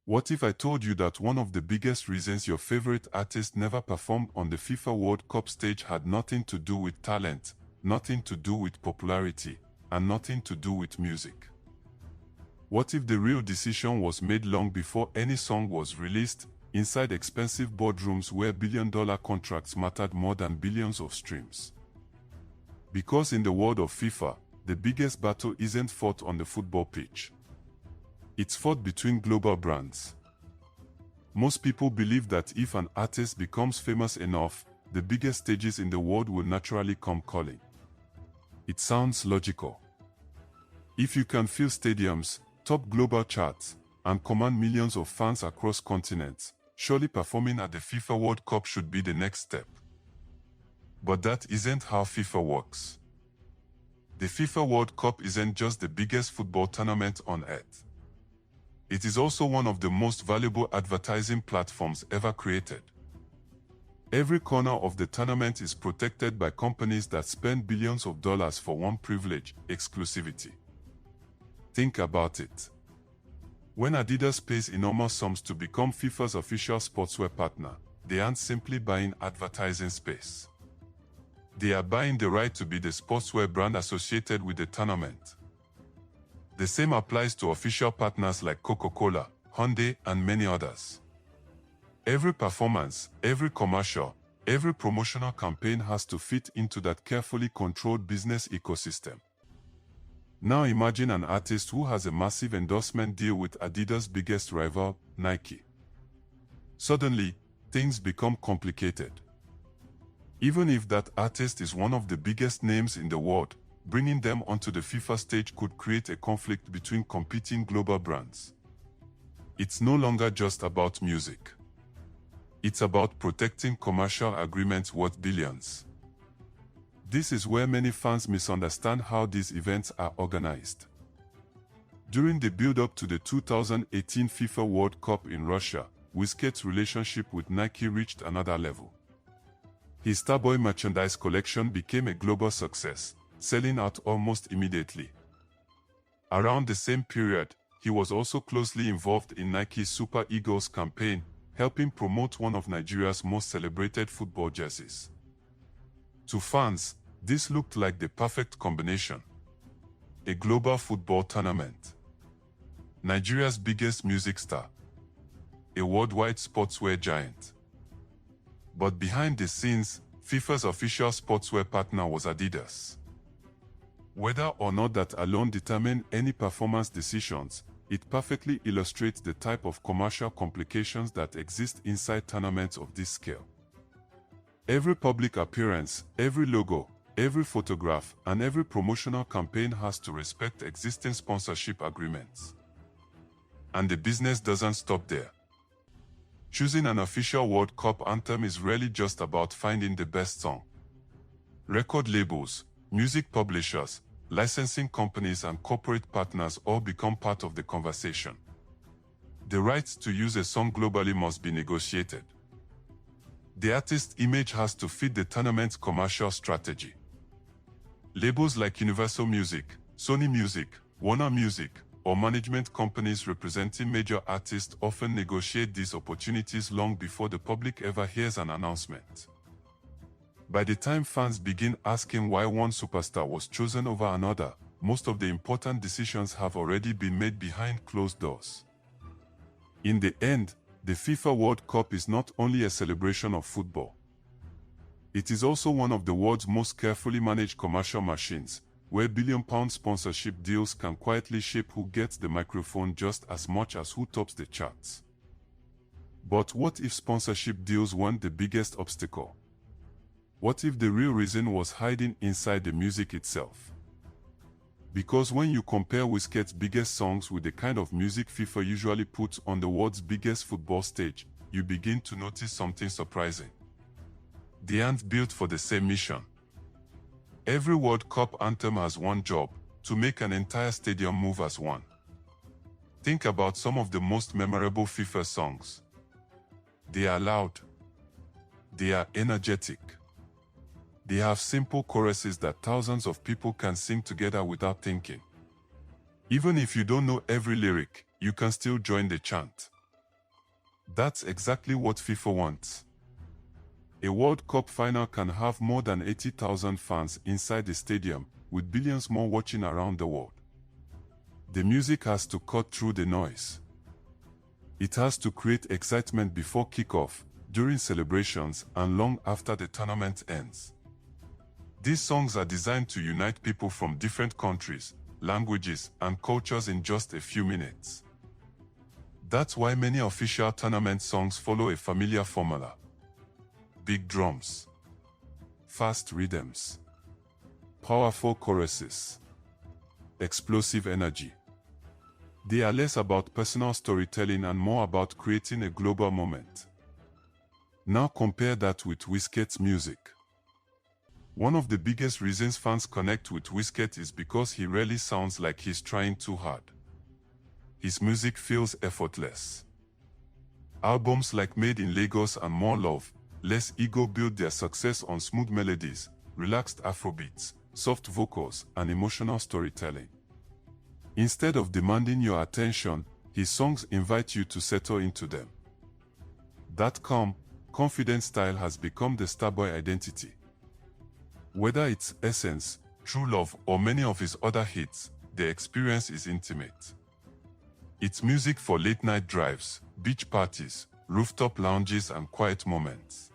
What if I told you that one of the biggest reasons your favorite artist never performed on the FIFA World Cup stage had nothing to do with talent, nothing to do with popularity, and nothing to do with music? What if the real decision was made long before any song was released, inside expensive boardrooms where billion-dollar contracts mattered more than billions of streams? Because in the world of FIFA, the biggest battle isn't fought on the football pitch. It's fought between global brands. Most people believe that if an artist becomes famous enough, the biggest stages in the world will naturally come calling. It sounds logical. If you can fill stadiums, top global charts, and command millions of fans across continents, surely performing at the FIFA World Cup should be the next step. But that isn't how FIFA works. The FIFA World Cup isn't just the biggest football tournament on earth. It is also one of the most valuable advertising platforms ever created. Every corner of the tournament is protected by companies that spend billions of dollars for one privilege: exclusivity. Think about it. When Adidas pays enormous sums to become FIFA's official sportswear partner, they aren't simply buying advertising space. They are buying the right to be the sportswear brand associated with the tournament. The same applies to official partners like Coca-Cola, Hyundai, and many others. Every performance, every commercial, every promotional campaign has to fit into that carefully controlled business ecosystem. Now imagine an artist who has a massive endorsement deal with Adidas' biggest rival, Nike. Suddenly, things become complicated. Even if that artist is one of the biggest names in the world, bringing them onto the FIFA stage could create a conflict between competing global brands. It's no longer just about music. It's about protecting commercial agreements worth billions. This is where many fans misunderstand how these events are organized. During the build-up to the 2018 FIFA World Cup in Russia, Wizkid's relationship with Nike reached another level. His Starboy merchandise collection became a global success, selling out almost immediately. Around the same period, he was also closely involved in Nike's Super Eagles campaign, helping promote one of Nigeria's most celebrated football jerseys. To fans, this looked like the perfect combination. A global football tournament, Nigeria's biggest music star, a worldwide sportswear giant. But behind the scenes, FIFA's official sportswear partner was Adidas. Whether or not that alone determined any performance decisions, it perfectly illustrates the type of commercial complications that exist inside tournaments of this scale. Every public appearance, every logo, every photograph, and every promotional campaign has to respect existing sponsorship agreements. And the business doesn't stop there. Choosing an official World Cup anthem is rarely just about finding the best song. Record labels, music publishers, licensing companies, and corporate partners all become part of the conversation. The rights to use a song globally must be negotiated. The artist's image has to fit the tournament's commercial strategy. Labels like Universal Music, Sony Music, Warner Music, or management companies representing major artists often negotiate these opportunities long before the public ever hears an announcement. By the time fans begin asking why one superstar was chosen over another, most of the important decisions have already been made behind closed doors. In the end, the FIFA World Cup is not only a celebration of football. It is also one of the world's most carefully managed commercial machines, where billion-pound sponsorship deals can quietly shape who gets the microphone just as much as who tops the charts. But what if sponsorship deals weren't the biggest obstacle? What if the real reason was hiding inside the music itself? Because when you compare Wizkid's biggest songs with the kind of music FIFA usually puts on the world's biggest football stage, you begin to notice something surprising. They aren't built for the same mission. Every World Cup anthem has one job: to make an entire stadium move as one. Think about some of the most memorable FIFA songs. They are loud. They are energetic. They have simple choruses that thousands of people can sing together without thinking. Even if you don't know every lyric, you can still join the chant. That's exactly what FIFA wants. A World Cup final can have more than 80,000 fans inside the stadium, with billions more watching around the world. The music has to cut through the noise. It has to create excitement before kickoff, during celebrations, and long after the tournament ends. These songs are designed to unite people from different countries, languages, and cultures in just a few minutes. That's why many official tournament songs follow a familiar formula. Big drums, fast rhythms, powerful choruses, explosive energy. They are less about personal storytelling and more about creating a global moment. Now compare that with Wizkid's music. One of the biggest reasons fans connect with Wizkid is because he rarely sounds like he's trying too hard. His music feels effortless. Albums like Made in Lagos and More Love, Less Ego build their success on smooth melodies, relaxed Afrobeats, soft vocals, and emotional storytelling. Instead of demanding your attention, his songs invite you to settle into them. That calm, confident style has become the Starboy identity. Whether it's Essence, True Love, or many of his other hits, the experience is intimate. It's music for late-night drives, beach parties, rooftop lounges, and quiet moments.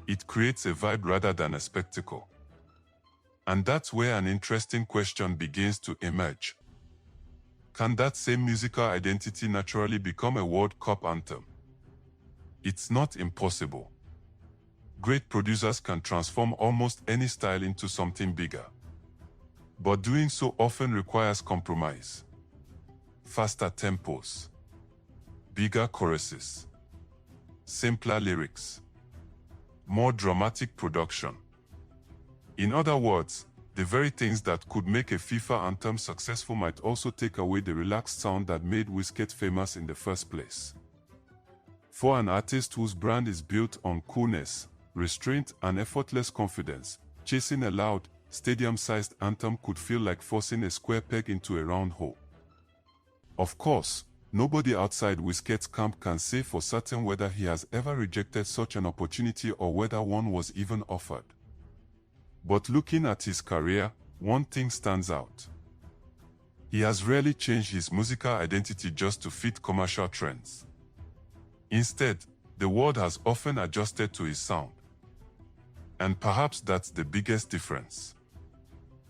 It creates a vibe rather than a spectacle. And that's where an interesting question begins to emerge. Can that same musical identity naturally become a World Cup anthem? It's not impossible. Great producers can transform almost any style into something bigger. But doing so often requires compromise. Faster tempos, bigger choruses, simpler lyrics, more dramatic production. In other words, the very things that could make a FIFA anthem successful might also take away the relaxed sound that made Wizkid famous in the first place. For an artist whose brand is built on coolness, restraint, and effortless confidence, chasing a loud, stadium-sized anthem could feel like forcing a square peg into a round hole. Of course, nobody outside Wizkid's camp can say for certain whether he has ever rejected such an opportunity or whether one was even offered. But looking at his career, one thing stands out. He has rarely changed his musical identity just to fit commercial trends. Instead, the world has often adjusted to his sound. And perhaps that's the biggest difference.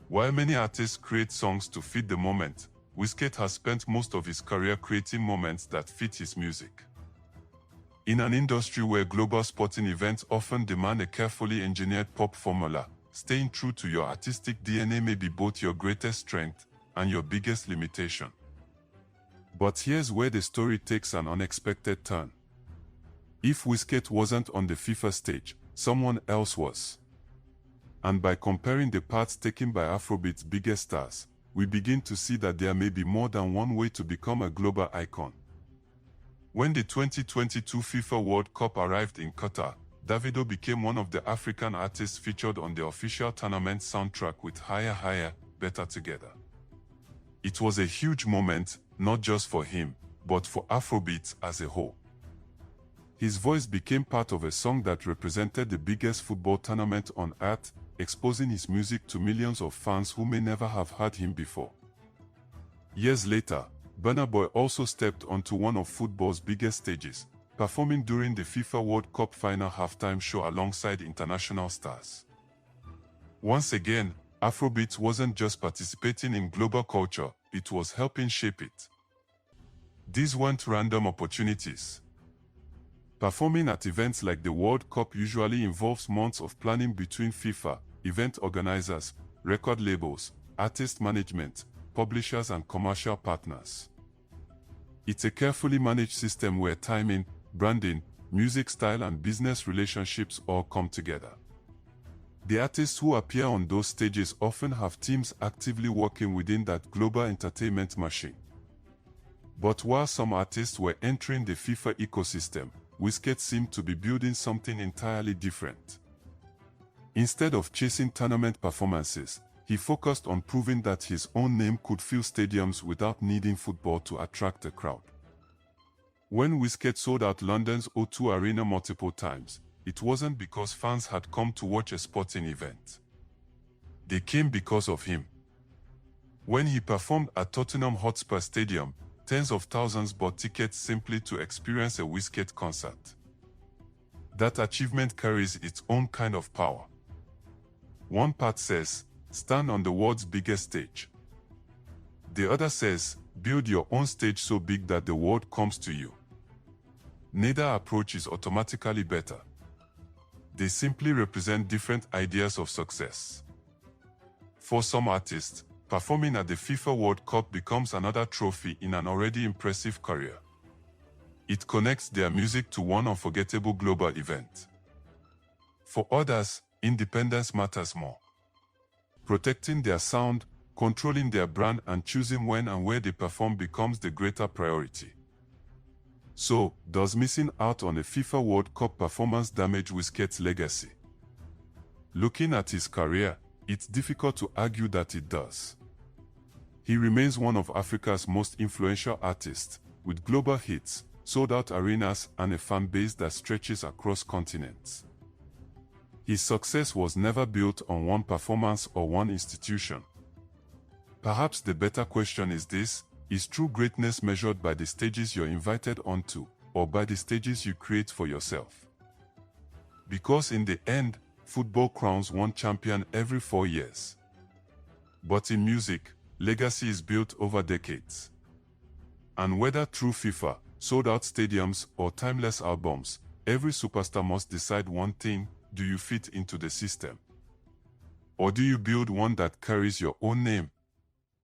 While many artists create songs to fit the moment, Wizkid has spent most of his career creating moments that fit his music. In an industry where global sporting events often demand a carefully engineered pop formula, staying true to your artistic DNA may be both your greatest strength and your biggest limitation. But here's where the story takes an unexpected turn. If Wizkid wasn't on the FIFA stage, someone else was. And by comparing the parts taken by Afrobeat's biggest stars, we begin to see that there may be more than one way to become a global icon. When the 2022 FIFA World Cup arrived in Qatar, Davido became one of the African artists featured on the official tournament soundtrack with Higher Higher, Better Together. It was a huge moment, not just for him, but for Afrobeats as a whole. His voice became part of a song that represented the biggest football tournament on earth, exposing his music to millions of fans who may never have heard him before. Years later, Burna Boy also stepped onto one of football's biggest stages, performing during the FIFA World Cup final halftime show alongside international stars. Once again, Afrobeats wasn't just participating in global culture, it was helping shape it. These weren't random opportunities. Performing at events like the World Cup usually involves months of planning between FIFA, event organizers, record labels, artist management, publishers, and commercial partners. It's a carefully managed system where timing, branding, music style, and business relationships all come together. The artists who appear on those stages often have teams actively working within that global entertainment machine. But while some artists were entering the FIFA ecosystem, Wizkid seemed to be building something entirely different. Instead of chasing tournament performances, he focused on proving that his own name could fill stadiums without needing football to attract a crowd. When Wizkid sold out London's O2 Arena multiple times, it wasn't because fans had come to watch a sporting event. They came because of him. When he performed at Tottenham Hotspur Stadium, tens of thousands bought tickets simply to experience a Wizkid concert. That achievement carries its own kind of power. One part says, stand on the world's biggest stage. The other says, build your own stage so big that the world comes to you. Neither approach is automatically better. They simply represent different ideas of success. For some artists, performing at the FIFA World Cup becomes another trophy in an already impressive career. It connects their music to one unforgettable global event. For others, independence matters more. Protecting their sound, controlling their brand, and choosing when and where they perform becomes the greater priority. So, does missing out on a FIFA World Cup performance damage Wizkid's legacy? Looking at his career, it's difficult to argue that it does. He remains one of Africa's most influential artists, with global hits, sold-out arenas, and a fan base that stretches across continents. His success was never built on one performance or one institution. Perhaps the better question is this: is true greatness measured by the stages you're invited onto, or by the stages you create for yourself? Because in the end, football crowns one champion every 4 years. But in music, legacy is built over decades. And whether through FIFA, sold-out stadiums, or timeless albums, every superstar must decide one thing: do you fit into the system? Or do you build one that carries your own name?